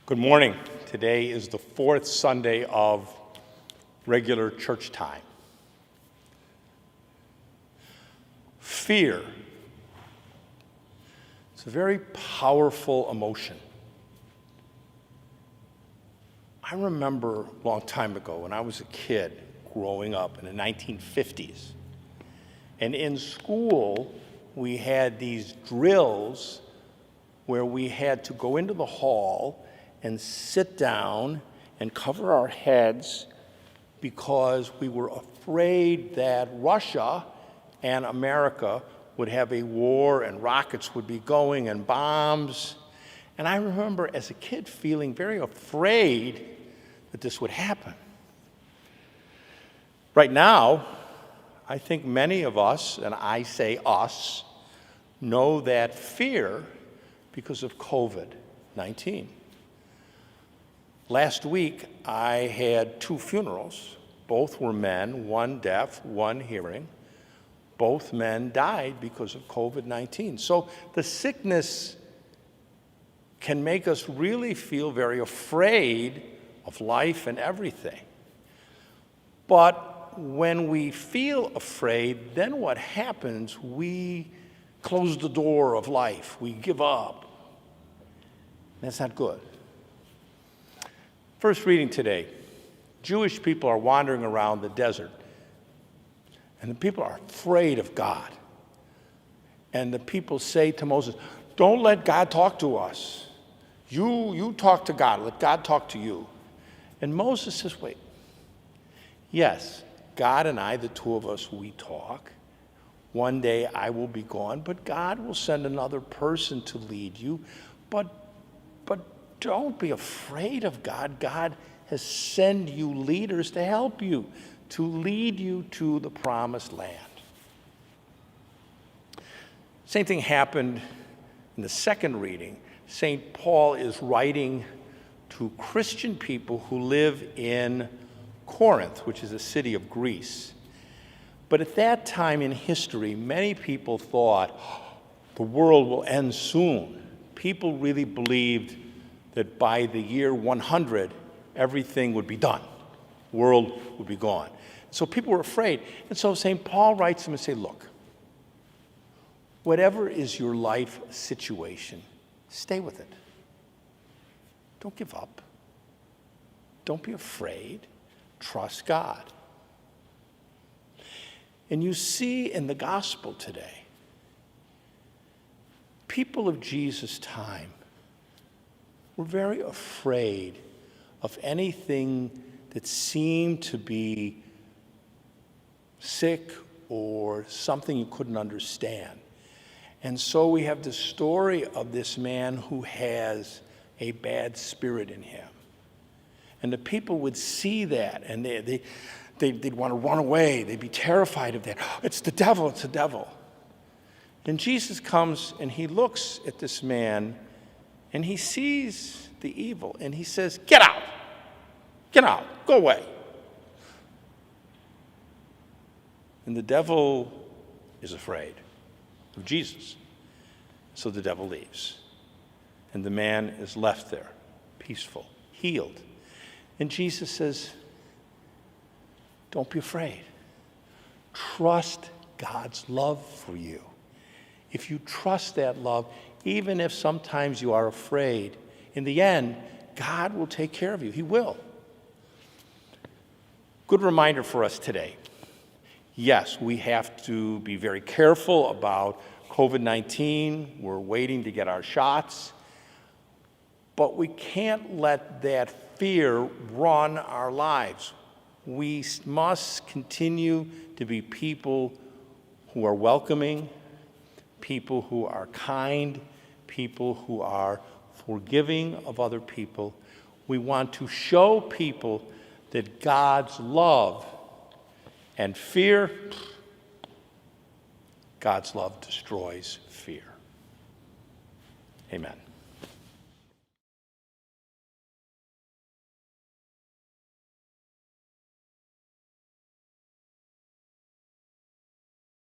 Good morning. Today is the fourth Sunday of regular church time. Fear. It's a very powerful emotion. I remember a long time ago when I was a kid growing up in the 1950s. And in school, we had these drills where we had to go into the hall and sit down and cover our heads because we were afraid that Russia and America would have a war and rockets would be going and bombs. And I remember as a kid feeling very afraid that this would happen. Right now, I think many of us, and I say us, know that fear because of COVID-19. Last week, I had two funerals. Both were men, one deaf, one hearing. Both men died because of COVID-19. So the sickness can make us really feel very afraid of life and everything. But when we feel afraid, then what happens? We close the door of life. We give up. That's not good. First reading today. Jewish people are wandering around the desert, and the people are afraid of God. And the people say to Moses, "Don't let God talk to us. You talk to God. Let God talk to you." And Moses says, wait. Yes, God and I, the two of us, we talk. One day I will be gone, but God will send another person to lead you. But don't be afraid of God. God has sent you leaders to help you, to lead you to the promised land. Same thing happened in the second reading. St. Paul is writing to Christian people who live in Corinth, which is a city of Greece. But at that time in history, many people thought the world will end soon. People really believed that by the year 100, everything would be done. The world would be gone. So people were afraid. And so St. Paul writes them and says, look, whatever is your life situation, stay with it. Don't give up. Don't be afraid. Trust God. And you see in the gospel today, people of Jesus' time were very afraid of anything that seemed to be sick or something you couldn't understand. And so we have the story of this man who has a bad spirit in him. And the people would see that, and they'd want to run away. They'd be terrified of that. Oh, it's the devil, it's the devil. And Jesus comes and he looks at this man and he sees the evil and he says, get out, go away. And the devil is afraid of Jesus. So the devil leaves. And the man is left there, peaceful, healed. And Jesus says, don't be afraid. Trust God's love for you. If you trust that love, even if sometimes you are afraid, in the end, God will take care of you. He will. Good reminder for us today. Yes, we have to be very careful about COVID-19. We're waiting to get our shots. But we can't let that fear run our lives. We must continue to be people who are welcoming, people who are kind, people who are forgiving of other people. We want to show people that God's love and fear, God's love destroys fear. Amen.